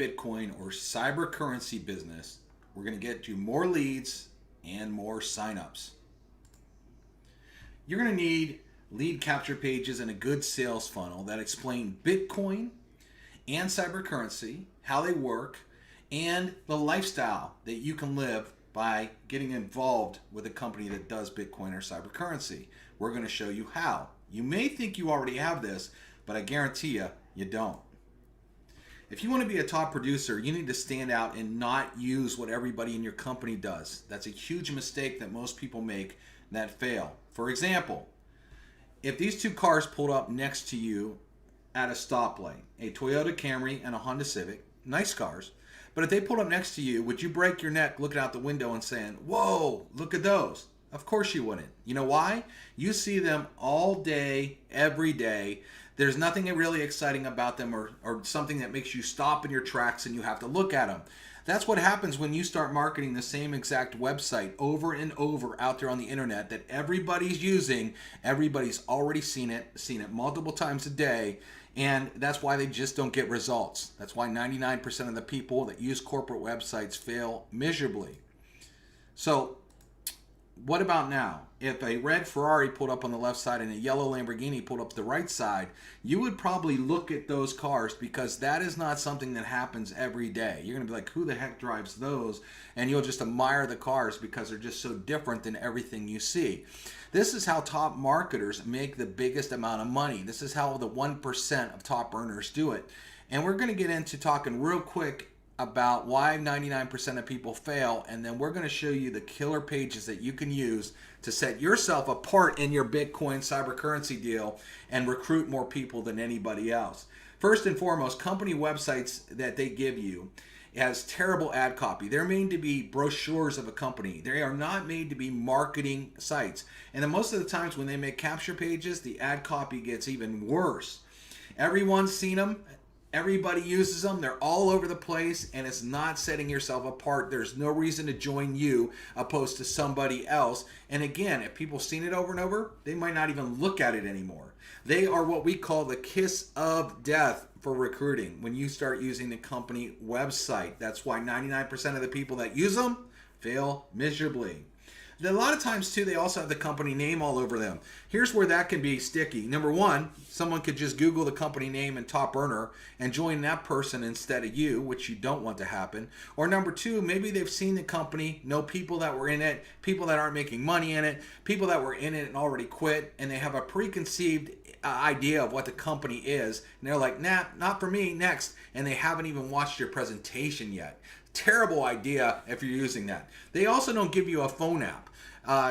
Bitcoin or cybercurrency business, we're going to get you more leads and more signups. You're going to need lead capture pages and a good sales funnel that explain Bitcoin and cybercurrency, how they work, and the lifestyle that you can live by getting involved with a company that does Bitcoin or cybercurrency. We're going to show you how. You may think you already have this, but I guarantee you don't. If you want to be a top producer, you need to stand out and not use what everybody in your company does. That's a huge mistake that most people make that fail. For example, if these two cars pulled up next to you at a stoplight, a Toyota Camry and a Honda Civic, nice cars, but if they pulled up next to you, would you break your neck looking out the window and saying, whoa, look at those? Of course you wouldn't. You know why? You see them all day, every day. There's nothing really exciting about them or something that makes you stop in your tracks and you have to look at them. That's what happens when you start marketing the same exact website over and over out there on the internet that everybody's using. Everybody's already seen it multiple times a day, and that's why they just don't get results. That's why 99% of the people that use corporate websites fail miserably. So what about now? If a red Ferrari pulled up on the left side and a yellow Lamborghini pulled up the right side, you would probably look at those cars because that is not something that happens every day. You're going to be like, who the heck drives those? And you'll just admire the cars because they're just so different than everything you see. This is how top marketers make the biggest amount of money. This is how the 1% of top earners do it. And we're going to get into talking real quick about why 99% of people fail, and then we're going to show you the killer pages that you can use to set yourself apart in your Bitcoin cybercurrency deal and recruit more people than anybody else. First and foremost, company websites that they give you has terrible ad copy. They're made to be brochures of a company. They are not made to be marketing sites. And then most of the times when they make capture pages, the ad copy gets even worse. Everyone's seen them. Everybody uses them. They're all over the place, and it's not setting yourself apart. There's no reason to join you opposed to somebody else. And again, if people have seen it over and over, they might not even look at it anymore. They are what we call the kiss of death for recruiting when you start using the company website. That's why 99% of the people that use them fail miserably. A lot of times too, they also have the company name all over them. Here's where that can be sticky. Number one, someone could just Google the company name and top earner and join that person instead of you, which you don't want to happen. Or number two, maybe they've seen the company, know people that were in it, people that aren't making money in it, people that were in it and already quit, and they have a preconceived idea of what the company is, and they're like, nah, not for me, next, and they haven't even watched your presentation yet. Terrible idea if you're using that. They also don't give you a phone app.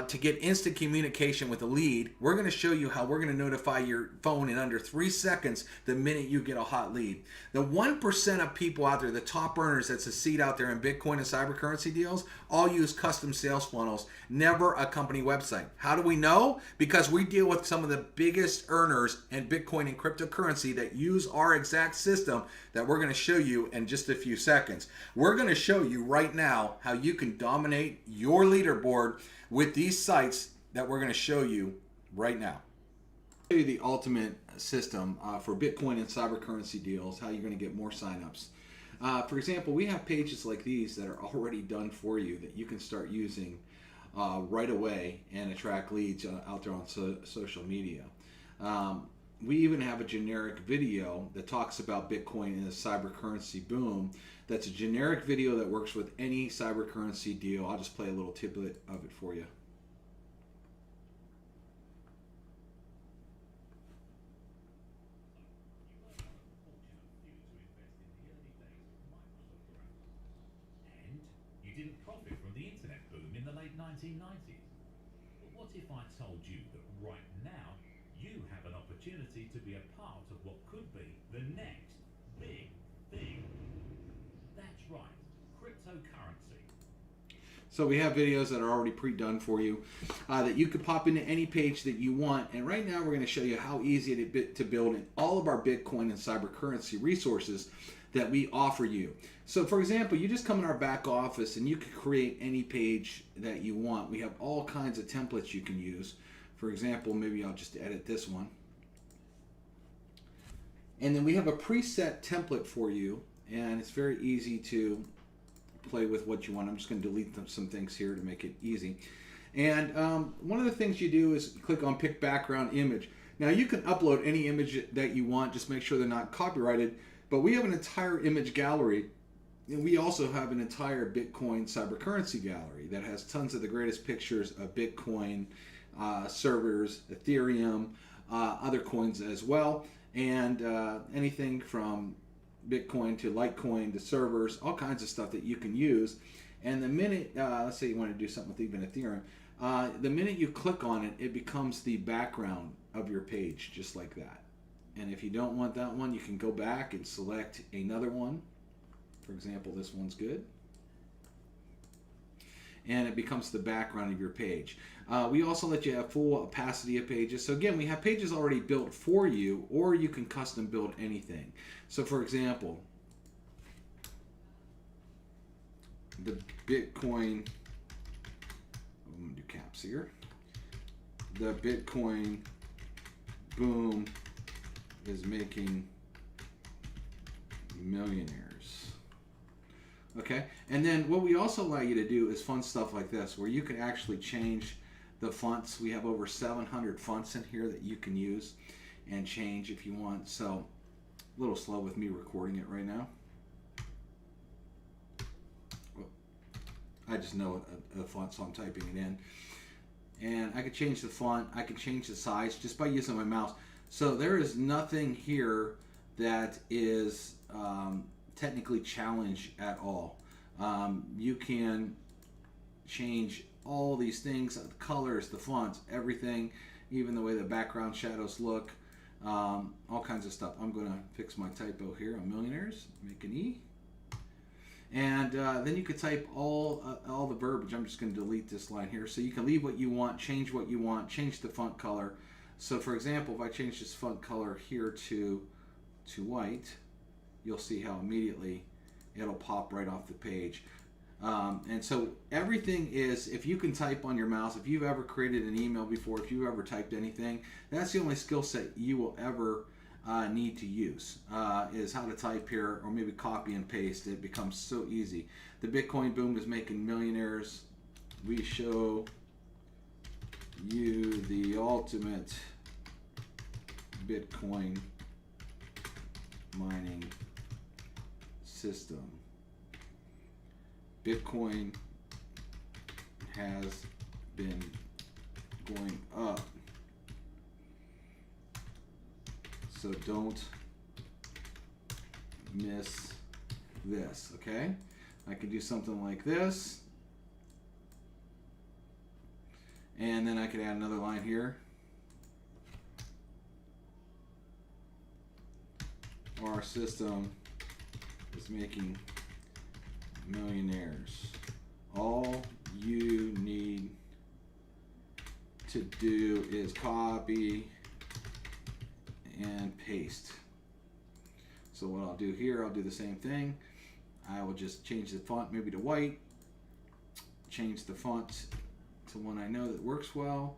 To get instant communication with a lead, we're going to show you how we're going to notify your phone in under 3 seconds the minute you get a hot lead. The 1% of people out there, the top earners that succeed out there in Bitcoin and cybercurrency deals, all use custom sales funnels, never a company website. How do we know? Because we deal with some of the biggest earners in Bitcoin and cryptocurrency that use our exact system that we're going to show you in just a few seconds. We're going to show you right now how you can dominate your leaderboard with these sites that we're going to show you right now. I'll show you the ultimate system for Bitcoin and cybercurrency deals, how you're going to get more signups. For example, we have pages like these that are already done for you that you can start using right away and attract leads out there on social media. We even have a generic video that talks about Bitcoin and the cybercurrency boom. That's a generic video that works with any cybercurrency deal. I'll just play a little tidbit of it for you. And you didn't profit from the internet boom in the late 1990s. But what if I told you that right now you have an opportunity to be a part of what could be the next big thing? That's right, cryptocurrency. So we have videos that are already pre-done for you that you could pop into any page that you want. And right now we're going to show you how easy it is to build in all of our Bitcoin and cybercurrency resources that we offer you. So for example, you just come in our back office and you can create any page that you want. We have all kinds of templates you can use. For example, maybe I'll just edit this one. And then we have a preset template for you. and it's very easy to play with what you want. I'm just going to delete some things here to make it easy. And one of the things you do is click on Pick Background Image. Now you can upload any image that you want, just make sure they're not copyrighted, but we have an entire image gallery, and we also have an entire Bitcoin Cybercurrency gallery that has tons of the greatest pictures of Bitcoin, servers, Ethereum, other coins as well, and anything from Bitcoin to Litecoin to servers, all kinds of stuff that you can use. And the minute, let's say you want to do something with even Ethereum, the minute you click on it, it becomes the background of your page, just like that. And if you don't want that one, you can go back and select another one. For example, this one's good. And it becomes the background of your page. We also let you have full opacity of pages. So again, we have pages already built for you, or you can custom build anything. So for example, the Bitcoin, I'm going to do caps here. The Bitcoin boom is making millionaires. Okay, and then what we also allow you to do is fun stuff like this, where you can actually change the fonts. We have over 700 fonts in here that you can use and change if you want. So a little slow with me recording it right now. I just know a font, so I'm typing it in. And I can change the font, I can change the size just by using my mouse. So there is nothing here that is technically challenged at all. You can change all these things, the colors, the fonts, everything, even the way the background shadows look, all kinds of stuff. I'm going to fix my typo here on millionaires, make an E. And then you could type all the verbiage. I'm just going to delete this line here. So you can leave what you want, change what you want, change the font color. So for example, if I change this font color here to white, you'll see how immediately it'll pop right off the page. And so everything is, if you can type on your mouse, if you've ever created an email before, if you've ever typed anything, that's the only skill set you will ever need to use, is how to type here, or maybe copy and paste. It becomes so easy. The Bitcoin boom is making millionaires. We show you the ultimate Bitcoin mining system. Bitcoin has been going up, so don't miss this. Okay, I could do something like this, and then I could add another line here. Our system is making millionaires. All you need to do is copy and paste. So what I'll do here, I'll do the same thing. I will just change the font maybe to white, change the font to one I know that works well,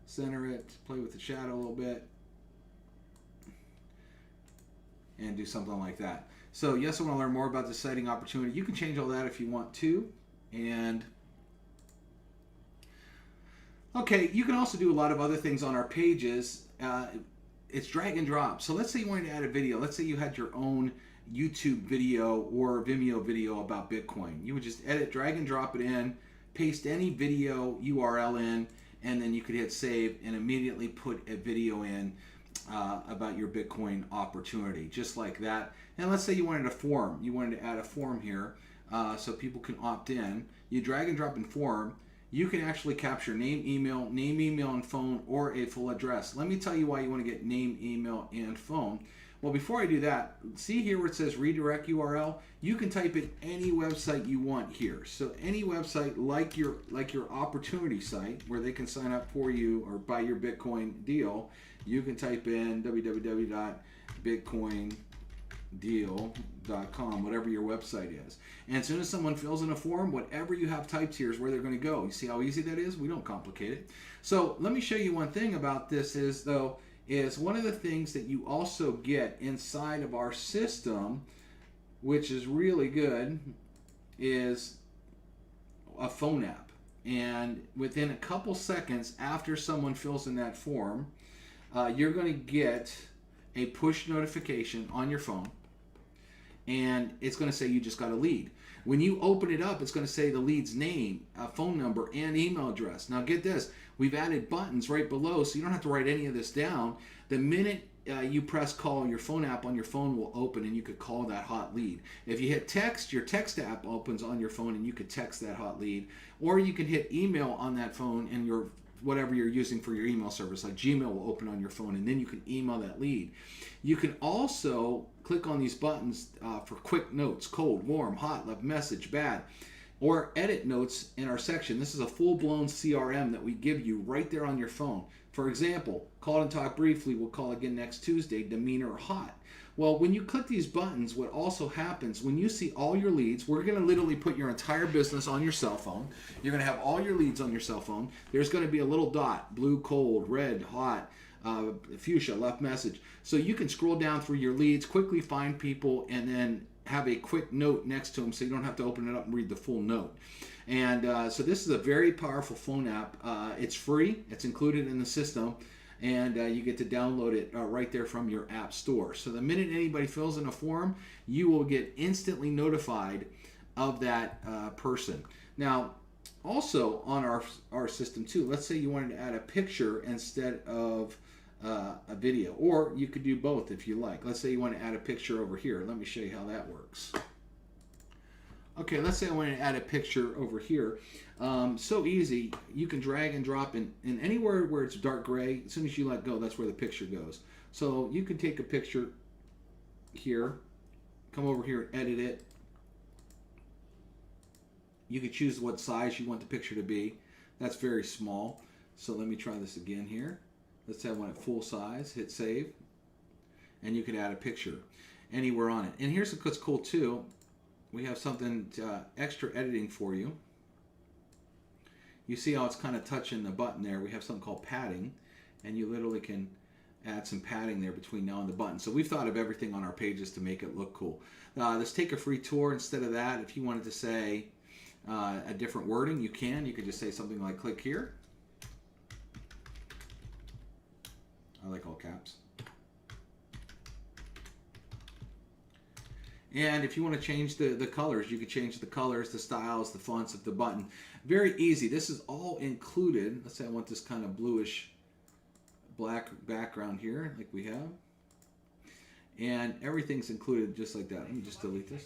center it, play with the shadow a little bit, and do something like that. So yes, I want to learn more about this exciting opportunity. You can change all that if you want to. And okay, you can also do a lot of other things on our pages. It's drag and drop. So let's say you wanted to add a video. Let's say you had your own YouTube video or Vimeo video about Bitcoin. You would just edit, drag and drop it in, paste any video URL in, and then you could hit save and immediately put a video in about your Bitcoin opportunity, just like that. And let's say you wanted a form. You wanted to add a form here so people can opt in. You drag and drop in form. You can actually capture name, email, and phone, or a full address. Let me tell you why you want to get name, email, and phone. Well, before I do that, see here where it says redirect URL? You can type in any website you want here. So any website like your opportunity site where they can sign up for you or buy your Bitcoin deal, you can type in www.bitcoindeal.com, whatever your website is. And as soon as someone fills in a form, whatever you have typed here is where they're going to go. You see how easy that is? We don't complicate it. So let me show you one thing about this is one of the things that you also get inside of our system which is really good, is a phone app. And within a couple seconds after someone fills in that form, you're going to get a push notification on your phone, and it's going to say you just got a lead. When you open it up, it's going to say the lead's name, phone number, and email address. Now get this, we've added buttons right below, so you don't have to write any of this down. The minute you press call, your phone app on your phone will open, and you could call that hot lead. If you hit text, your text app opens on your phone, and you could text that hot lead. Or you can hit email on that phone, and your whatever you're using for your email service, like Gmail, will open on your phone, and then you can email that lead. You can also click on these buttons for quick notes: cold, warm, hot, left message, bad, or edit notes in our section. This is a full-blown CRM that we give you right there on your phone. For example, call and talk briefly, we'll call again next Tuesday, demeanor or hot. Well, when you click these buttons, what also happens, when you see all your leads, we're going to literally put your entire business on your cell phone. You're going to have all your leads on your cell phone. There's going to be a little dot, blue, cold, red, hot, fuchsia, left message. So you can scroll down through your leads, quickly find people, and then have a quick note next to them so you don't have to open it up and read the full note. And so this is a very powerful phone app. It's free. It's included in the system. And you get to download it right there from your app store. So the minute anybody fills in a form, you will get instantly notified of that person. Now, also on our system too, let's say you wanted to add a picture instead of a video, or you could do both if you like. Let's say you want to add a picture over here. Let me show you how that works. Okay, let's say I want to add a picture over here. So easy, you can drag and drop in anywhere where it's dark gray. As soon as you let go, that's where the picture goes. So you can take a picture here, come over here and edit it. You can choose what size you want the picture to be. That's very small. So let me try this again here. Let's say I want it full size, hit save, and you can add a picture anywhere on it. And here's what's cool too. We have something extra editing for you. You see how it's kind of touching the button there. We have something called padding, and you literally can add some padding there between now and the button. So we've thought of everything on our pages to make it look cool. Let's take a free tour. Instead of that, if you wanted to say a different wording, you can. You could just say something like click here. I like all caps. And if you want to change the colors, you can change the colors, the styles, the fonts of the button. Very easy. This is all included. Let's say I want this kind of bluish black background here, like we have. And everything's included just like that. Let me just delete this.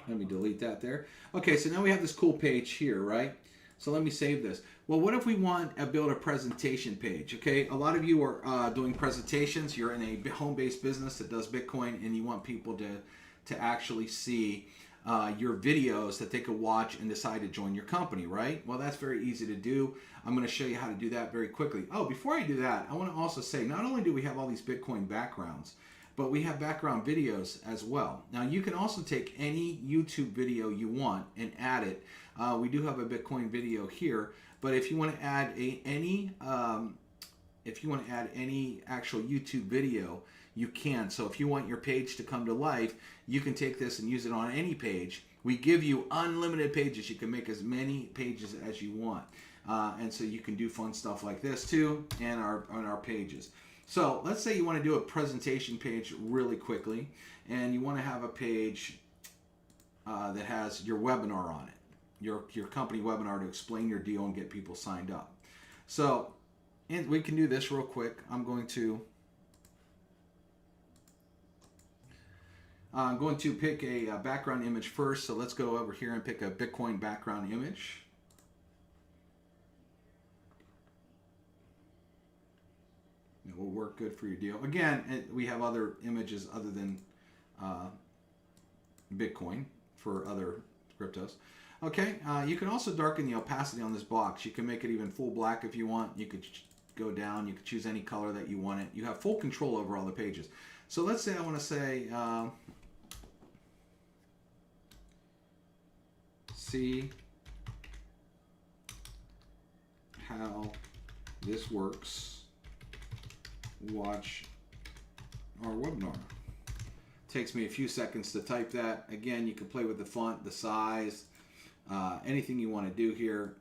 Let me delete that there. Okay, so now we have this cool page here, right? So let me save this. Well, what if we want to build a presentation page? Okay, a lot of you are doing presentations. You're in a home-based business that does Bitcoin, and you want people to actually see your videos that they could watch and decide to join your company, right? Well, that's very easy to do. I'm going to show you how to do that very quickly. Oh, before I do that, I want to also say, not only do we have all these Bitcoin backgrounds, but we have background videos as well. Now, you can also take any YouTube video you want and add it. We do have a Bitcoin video here, but if you want to add any actual YouTube video, you can. So if you want your page to come to life, you can take this and use it on any page. We give you unlimited pages. You can make as many pages as you want, and so you can do fun stuff like this too, and on our pages. So let's say you want to do a presentation page really quickly, and you want to have a page that has your webinar on it, your company webinar, to explain your deal and get people signed up. So, and we can do this real quick. I'm going to pick a background image first. So let's go over here and pick a Bitcoin background image. It will work good for your deal. Again, we have other images other than Bitcoin for other cryptos. Okay, you can also darken the opacity on this box. You can make it even full black if you want. You could go down. You could choose any color that you want it. You have full control over all the pages. So let's say I want to say, see how this works. Watch our webinar. Takes me a few seconds to type that. Again, you can play with the font, the size, anything you want to do here.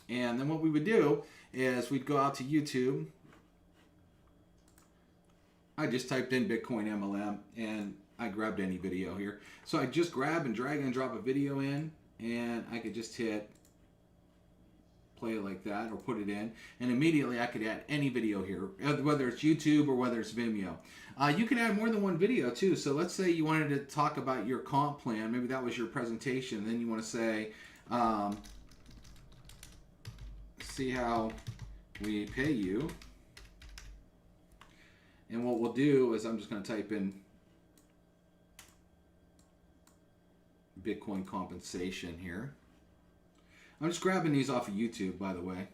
And then what we would do is we'd go out to YouTube. I just typed in Bitcoin MLM and I grabbed any video here. So I just grab and drag and drop a video in, and I could just hit play it like that or put it in, and immediately I could add any video here, whether it's YouTube or whether it's Vimeo. You can add more than one video too. So let's say you wanted to talk about your comp plan. Maybe that was your presentation. Then you want to say, see how we pay you. And what we'll do is I'm just going to type in Bitcoin compensation here. I'm just grabbing these off of YouTube, by the way.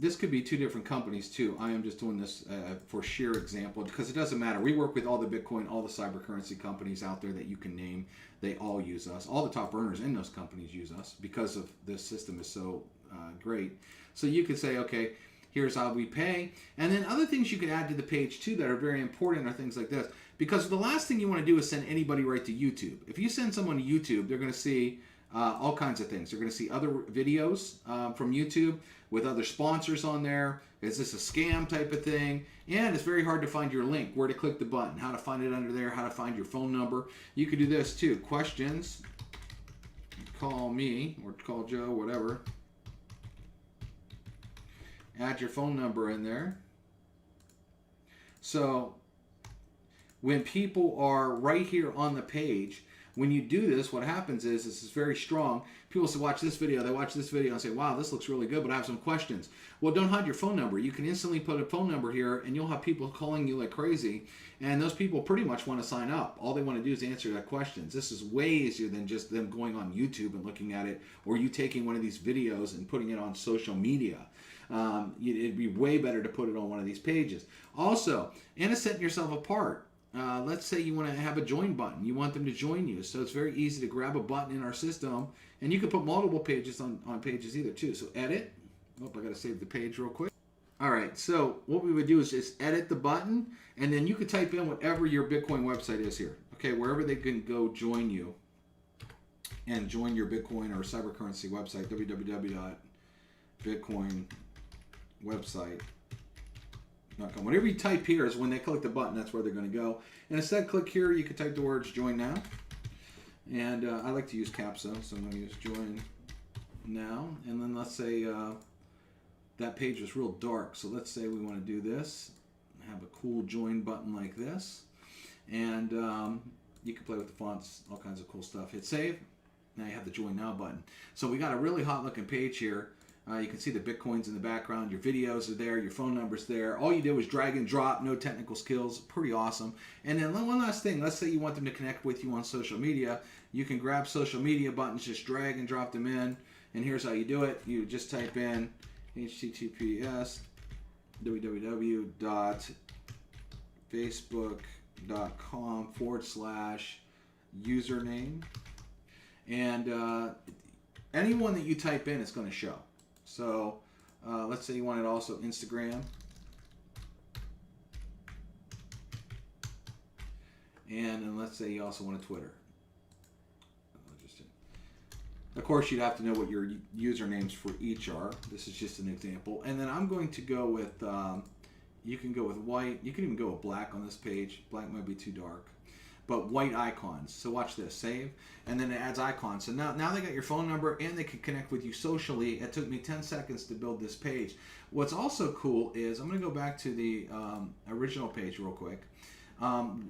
This could be two different companies too. I am just doing this for sheer example because it doesn't matter. We work with all the Bitcoin, all the cybercurrency companies out there that you can name. They all use us. All the top earners in those companies use us because of this system is so great. So you could say, okay, here's how we pay. And then other things you could add to the page too that are very important are things like this. Because the last thing you want to do is send anybody right to YouTube. If you send someone to YouTube, they're going to see all kinds of things. They're going to see other videos from YouTube with other sponsors on there. Is this a scam type of thing? And it's very hard to find your link, where to click the button, how to find it under there, how to find your phone number. You could do this too. Questions, call me or call Joe, whatever. Add your phone number in there. So when people are right here on the page, when you do this, what happens is, this is very strong. People say, watch this video. They watch this video and say, wow, this looks really good, but I have some questions. Well, don't hide your phone number. You can instantly put a phone number here, and you'll have people calling you like crazy. And those people pretty much want to sign up. All they want to do is answer their questions. This is way easier than just them going on YouTube and looking at it, or you taking one of these videos and putting it on social media. It'd be way better to put it on one of these pages. Also, and it's setting yourself apart. Let's say you want to have a join button. You want them to join you. So it's very easy to grab a button in our system. And you can put multiple pages on pages either too. So edit. Oh, I got to save the page real quick. All right. So what we would do is just edit the button. And then you could type in whatever your Bitcoin website is here. Okay, wherever they can go join you. And join your Bitcoin or Cybercurrency website. www.bitcoinwebsite.com. Whatever you type here is when they click the button, that's where they're going to go. And instead, click here. You can type the words join now. And I like to use CAPTCHA, so I'm going to use join now. And then let's say that page is real dark. So let's say we want to do this. Have a cool join button like this. And you can play with the fonts, all kinds of cool stuff. Hit save. Now you have the join now button. So we got a really hot looking page here. You can see the Bitcoins in the background. Your videos are there. Your phone number's there. All you did was drag and drop. No technical skills. Pretty awesome. And then one last thing. Let's say you want them to connect with you on social media. You can grab social media buttons. Just drag and drop them in. And here's how you do it. You just type in https www.facebook.com/username. And anyone that you type in, it's going to show. So let's say you wanted also Instagram. And then let's say you also want a Twitter. Of course, you'd have to know what your usernames for each are. This is just an example. And then I'm going to go with, you can go with white. You can even go with black on this page. Black might be too dark. But white icons. So watch this. Save. And then it adds icons. So now they got your phone number and they can connect with you socially. It took me 10 seconds to build this page. What's also cool is, I'm going to go back to the original page real quick.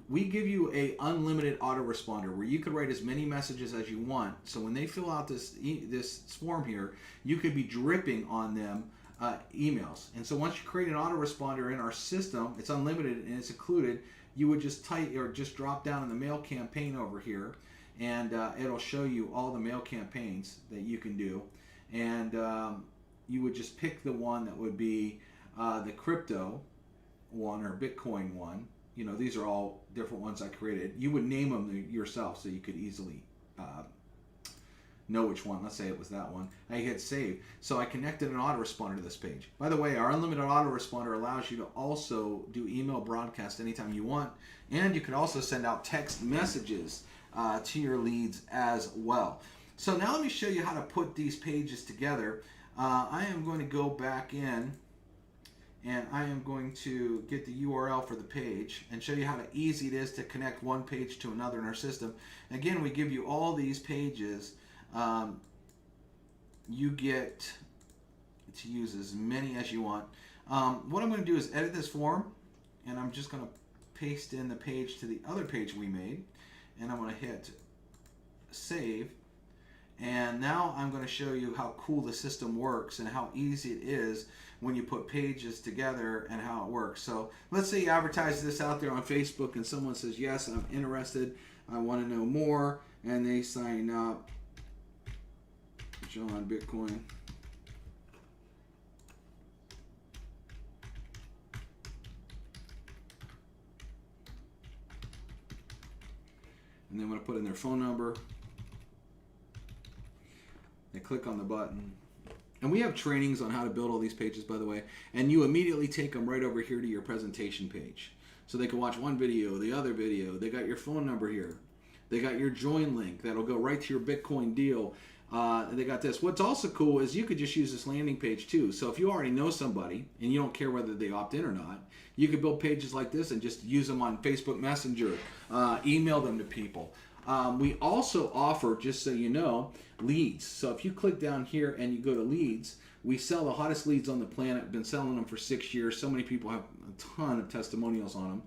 We give you a unlimited autoresponder where you could write as many messages as you want. So when they fill out this form here, you could be dripping on them emails. And so once you create an autoresponder in our system, it's unlimited and it's included. You would just type or just drop down in the mail campaign over here, and it'll show you all the mail campaigns that you can do. And you would just pick the one that would be the crypto one or Bitcoin one. You know, these are all different ones I created. You would name them yourself so you could easily know which one. Let's say it was that one. I hit save. So I connected an autoresponder to this page. By the way, our unlimited autoresponder allows you to also do email broadcast anytime you want. And you can also send out text messages to your leads as well. So now let me show you how to put these pages together. I am going to go back in and I am going to get the URL for the page and show you how easy it is to connect one page to another in our system. Again, we give you all these pages. You get to use as many as you want. What I'm going to do is edit this form, and I'm just going to paste in the page to the other page we made, and I'm going to hit save. And now I'm going to show you how cool the system works and how easy it is when you put pages together and how it works. So let's say you advertise this out there on Facebook and someone says, yes, I'm interested, I want to know more, and they sign up, John Bitcoin. And they want to put in their phone number. They click on the button. And we have trainings on how to build all these pages, by the way. And you immediately take them right over here to your presentation page. So they can watch one video, the other video. They got your phone number here. They got your join link. That'll go right to your Bitcoin deal. They got this. What's also cool is you could just use this landing page too. So if you already know somebody and you don't care whether they opt in or not, you could build pages like this and just use them on Facebook Messenger, email them to people. We also offer, just so you know, leads. So if you click down here and you go to leads, we sell the hottest leads on the planet. Been selling them for 6 years. So many people have a ton of testimonials on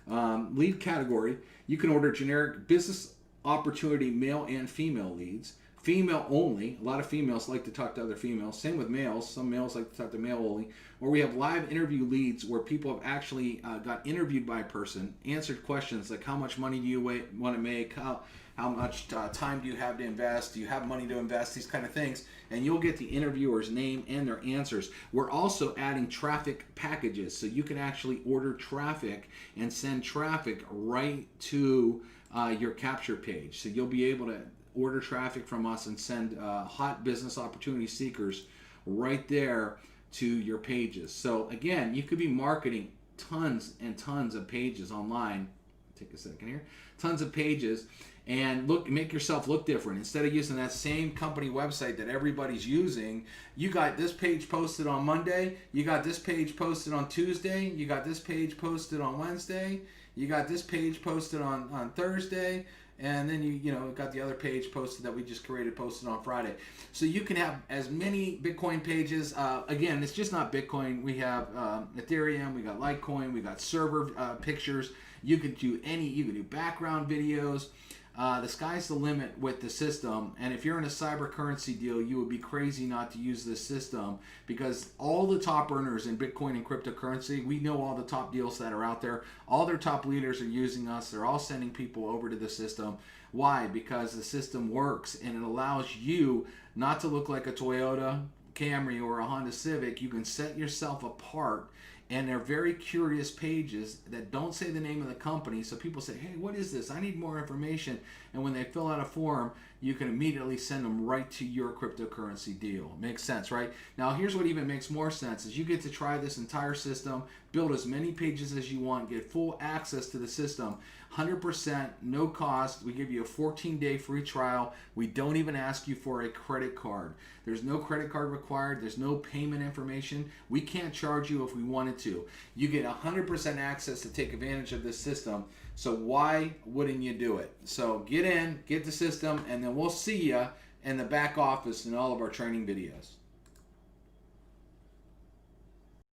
them. Lead category, you can order generic business opportunity male and female leads. Female only. A lot of females like to talk to other females. Same with males. Some males like to talk to male only. Or we have live interview leads where people have actually got interviewed by a person, answered questions like how much money do you want to make, how much time do you have to invest, do you have money to invest, these kind of things. And you'll get the interviewer's name and their answers. We're also adding traffic packages. So you can actually order traffic and send traffic right to your capture page. So you'll be able to order traffic from us and send hot business opportunity seekers right there to your pages. So again, you could be marketing tons and tons of pages online. Take a second here. Tons of pages, and make yourself look different. Instead of using that same company website that everybody's using, you got this page posted on Monday, you got this page posted on Tuesday, you got this page posted on Wednesday, you got this page posted on Thursday, and then you got the other page posted that we just created, posted on Friday. So you can have as many Bitcoin pages. Again, it's just not Bitcoin. We have Ethereum, we got Litecoin, we got server pictures. You could do you can do background videos. The sky's the limit with the system, and if you're in a Cybercurrency deal, you would be crazy not to use this system, because all the top earners in Bitcoin and cryptocurrency, we know all the top deals that are out there. All their top leaders are using us. They're all sending people over to the system. Why? Because the system works, and it allows you not to look like a Toyota Camry or a Honda Civic. You can set yourself apart. And they're very curious pages that don't say the name of the company. So people say, hey, what is this? I need more information. And when they fill out a form, you can immediately send them right to your cryptocurrency deal. Makes sense, right? Now, here's what even makes more sense is you get to try this entire system, build as many pages as you want, get full access to the system, 100%, no cost. We give you a 14-day free trial. We don't even ask you for a credit card. There's no credit card required. There's no payment information. We can't charge you if we wanted to. You get 100% access to take advantage of this system. So why wouldn't you do it? So get in, get the system, and then we'll see you in the back office in all of our training videos.